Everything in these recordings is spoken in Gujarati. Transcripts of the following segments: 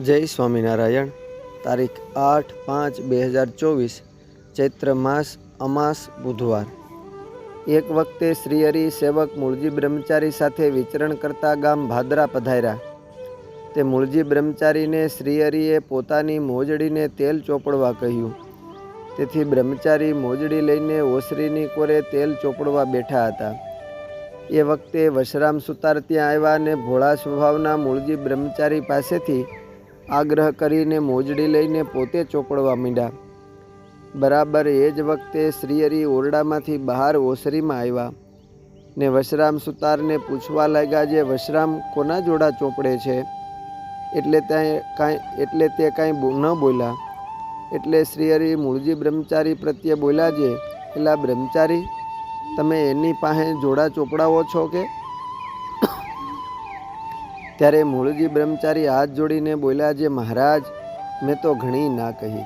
જય સ્વામિનારાયણ. તારીખ 8/5/2024 ચૈત્ર માસ અમાસ બુધવાર. એક વખતે શ્રીહરિ સેવક મૂળજી બ્રહ્મચારી સાથે વિચરણ કરતા ગામ ભાદરા પધાર્યા. તે મૂળજી બ્રહ્મચારીને શ્રીહરિએ પોતાની મોજડીને તેલ ચોપડવા કહ્યું. તેથી બ્રહ્મચારી મોજડી લઈને ઓસરીની કોરે તેલ ચોપડવા બેઠા હતા. એ વખતે વશરામ સુતાર ત્યાં આવ્યા અને ભોળા સ્વભાવના મૂળજી બ્રહ્મચારી પાસેથી આગ્રહ કરીને મોજડી લઈને પોતે ચોપડવા માંડ્યા. બરાબર એ જ વખતે શ્રીહરિ ઓરડામાંથી બહાર ઓસરીમાં આવ્યા ને વશરામ સુતારને પૂછવા લાગ્યા, જે વશરામ કોના જોડા ચોપડે છે? એટલે તે કાંઈ ન બોલ્યા. એટલે શ્રીહરિ મૂળજી બ્રહ્મચારી પ્રત્યે બોલ્યા, જે એલા બ્રહ્મચારી, તમે એની પાસે જોડા ચોપડાવો છો કે? ત્યારે મૂળજી બ્રહ્મચારી હાથ જોડીને બોલ્યા, જે મહારાજ, મેં તો ઘણી ના કહી,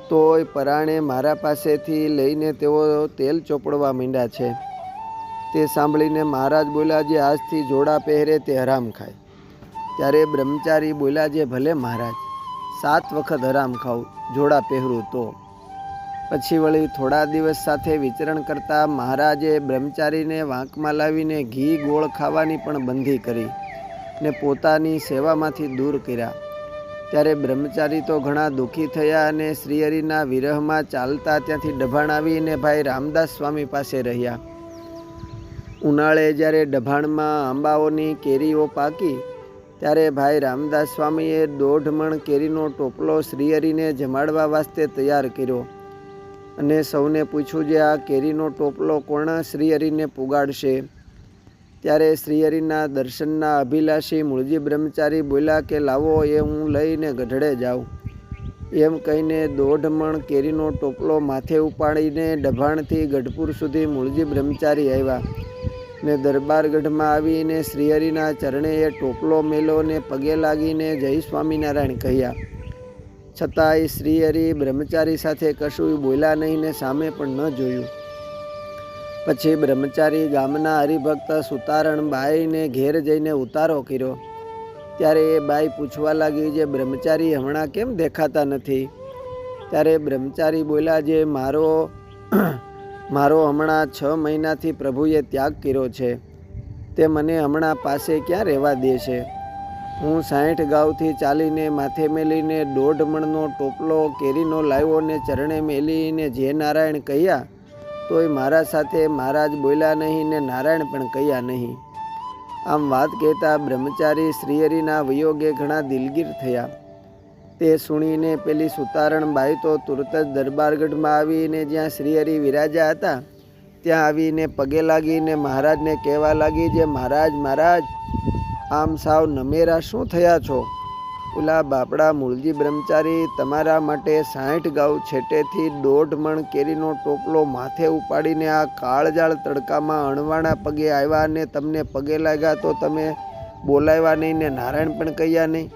તોય પરાણે મારા પાસેથી લઈને તેઓ તેલ ચોપડવા માંડ્યા છે. તે સાંભળીને મહારાજ બોલ્યા, જે આજથી જોડા પહેરે તે હરામ ખાય. ત્યારે બ્રહ્મચારી બોલ્યા, જે ભલે મહારાજ, 7 વખત હરામ ખાઉં, જોડા પહેરું તો. પછી વળી થોડા દિવસ સાથે વિચરણ કરતા મહારાજે બ્રહ્મચારીને વાંકમાં લાવીને ઘી ગોળ ખાવાની પણ બંધી કરી ને પોતાની સેવામાંથી દૂર કર્યા. ત્યારે બ્રહ્મચારી તો ઘણા દુઃખી થયા અને શ્રીહરિના વિરહમાં ચાલતા ત્યાંથી ડભાણ આવીને ભાઈ રામદાસ સ્વામી પાસે રહ્યા. ઉનાળે જ્યારે ડભાણમાં આંબાઓની કેરીઓ પાકી ત્યારે ભાઈ રામદાસ સ્વામીએ 1.5 મણ કેરીનો ટોપલો શ્રીહરિને જમાડવા વાસ્તે તૈયાર કર્યો અને સૌને પૂછ્યું, જે આ કેરીનો ટોપલો કોણ શ્રીહરિને પુગાડશે? ત્યારે શ્રીહરિના દર્શનના અભિલાષી મૂળજી બ્રહ્મચારી બોલ્યા કે લાવો, એ હું લઈને ગઢડે જાઉં. એમ કહીને 1.5 મણ કેરીનો ટોપલો માથે ઉપાડીને ડભાણથી ગઢપુર સુધી મૂળજી બ્રહ્મચારી આવ્યા ને દરબારગઢમાં આવીને શ્રીહરિના ચરણે એ ટોપલો મેલો ને પગે લાગીને જય સ્વામિનારાયણ કહ્યા. છતાંય શ્રીહરિ બ્રહ્મચારી સાથે કશું બોલ્યા નહીં ને સામે પણ ન જોયું. પછી બ્રહ્મચારી ગામના હરિભક્ત સુતારણ બાઈને ઘેર જઈને ઉતારો કર્યો. ત્યારે એ બાઈ પૂછવા લાગી, જે બ્રહ્મચારી હમણાં કેમ દેખાતા નથી? ત્યારે બ્રહ્મચારી બોલ્યા, જે મારો હમણાં 6 મહિનાથી પ્રભુએ ત્યાગ કર્યો છે. તે મને હમણાં પાસે ક્યાં રહેવા દે છે? હું 60 ગાઉથી ચાલીને માથે મેલીને 1.5 મણનો ટોપલો કેરીનો લાવ્યો ને ચરણે મેલીને જે નારાયણ કહ્યા, તોય મારા સાથે મહારાજ બોલ્યા નહીં ને નારાયણ પણ કહ્યા નહીં. આમ વાત કહેતા બ્રહ્મચારી શ્રીહરિના વિયોગે ઘણા દિલગીર થયા. તે સુણીને પેલી સુતારણ બાઈ તો તુરત જ દરબારગઢમાં આવીને જ્યાં શ્રીહરિ વિરાજા હતા ત્યાં આવીને પગે લાગીને મહારાજને કહેવા લાગી, જે મહારાજ, મહારાજ, આમ સાવ નમેરા શું થયા છો? ઓલા બાપડા મૂળજી બ્રહ્મચારી તમારા માટે 60 ગાઉ છેટેથી 1.5 મણ કેરીનો ટોપલો માથે ઉપાડીને આ કાળજાળ તડકામાં અણવાણા પગે આવ્યા અને તમને પગે લાગ્યા તો તમે બોલાવ્યા નહીં ને નારાયણ પણ કહ્યા નહીં.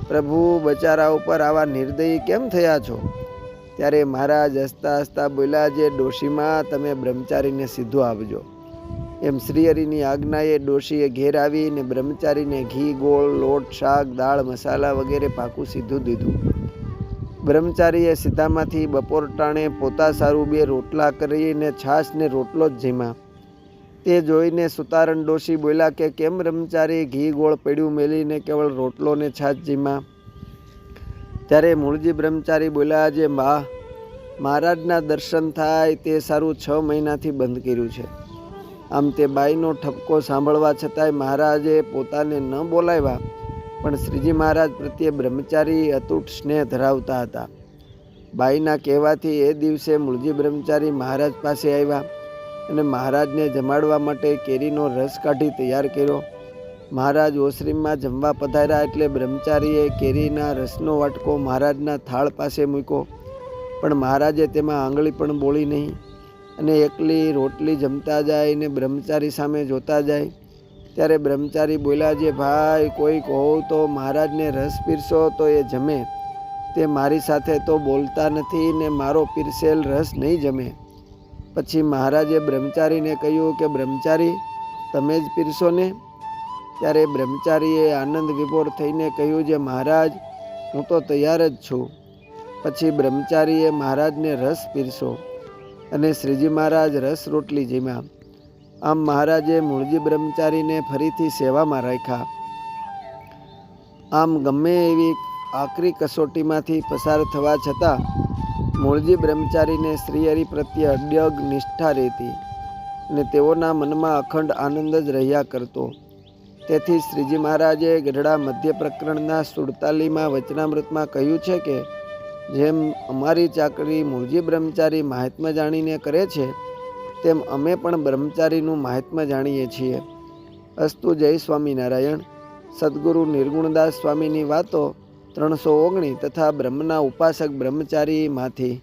પ્રભુ બચારા ઉપર આવા નિર્દયી કેમ થયા છો? ત્યારે મહારાજ હસતા હસતા બોલ્યા, જે ડોશીમાં, તમે બ્રહ્મચારીને સીધો આવજો. એમ શ્રીહરિની આજ્ઞાએ ડોશીએ ઘેર આવીને બ્રહ્મચારીને ઘી ગોળ લોટ શાક દાળ મસાલા વગેરે પાકું સીધું દીધું. બ્રહ્મચારીએ સીધામાંથી બપોર ટાણે પોતા સારું 2 રોટલા કરીને છાશ ને રોટલો જ જમ્યા. તે જોઈને સુતારણ ડોશી બોલ્યા કે કેમ બ્રહ્મચારી ઘી ગોળ પડ્યું મેલીને કેવળ રોટલો ને છાશ જમ્યા? ત્યારે મૂળજી બ્રહ્મચારી બોલ્યા, જે મહારાજના દર્શન થાય તે સારું 6 મહિનાથી બંધ કર્યું છે. આમ તે બાઈનો ઠપકો સાંભળવા છતાંય મહારાજે પોતાને ન બોલાવ્યા, પણ શ્રીજી મહારાજ પ્રત્યે બ્રહ્મચારી અતૂટ સ્નેહ ધરાવતા હતા. બાઈના કહેવાથી એ દિવસે મૂળજી બ્રહ્મચારી મહારાજ પાસે આવ્યા અને મહારાજને જમાડવા માટે કેરીનો રસ કાઢી તૈયાર કર્યો. મહારાજ ઓસરીમાં જમવા પધાર્યા એટલે બ્રહ્મચારીએ કેરીના રસનો વાટકો મહારાજના થાળ પાસે મૂક્યો, પણ મહારાજે તેમાં આંગળી પણ બોળી નહીં અને એકલી રોટલી જમતા જાય ને બ્રહ્મચારી સામે જોતા જાય. ત્યારે બ્રહ્મચારી બોલ્યા, જે ભાઈ, કોઈ કહો તો મહારાજને રસ પીરસો તો એ જમે. તે મારી સાથે તો બોલતા નથી ને મારો પીરસેલ રસ નહીં જમે. પછી મહારાજે બ્રહ્મચારીને કહ્યું કે બ્રહ્મચારી, તમે જ પીરસો ને? ત્યારે બ્રહ્મચારીએ આનંદ વિભોર થઈને કહ્યું, જે મહારાજ, હું તો તૈયાર જ છું. પછી બ્રહ્મચારીએ મહારાજને રસ પીરસો અને શ્રીજી મહારાજ રસ રોટલી જમ્યા. આમ મહારાજે મૂળજી બ્રહ્મચારીને ફરીથી સેવામાં રાખ્યા. આમ ગમે એવી આકરી કસોટીમાંથી પસાર થવા છતાં મૂળજી બ્રહ્મચારીને શ્રીહરિ પ્રત્યે અડગ નિષ્ઠા રહેતી અને તેઓના મનમાં અખંડ આનંદ જ રહ્યા કરતો. તેથી શ્રીજી મહારાજે ગઢડા મધ્ય પ્રકરણના 47માં વચનામૃતમાં કહ્યું છે કે જેમ અમારી ચાકરી મૂળજી બ્રહ્મચારી મહાત્મ્ય જાણીને કરે છે, તેમ અમે પણ બ્રહ્મચારીનું મહાત્મ્ય જાણીએ છીએ. અસ્તુ. જય સ્વામિનારાયણ. સદગુરુ નિર્ગુણદાસ સ્વામીની વાતો 319 તથા બ્રહ્મના ઉપાસક બ્રહ્મચારીમાંથી.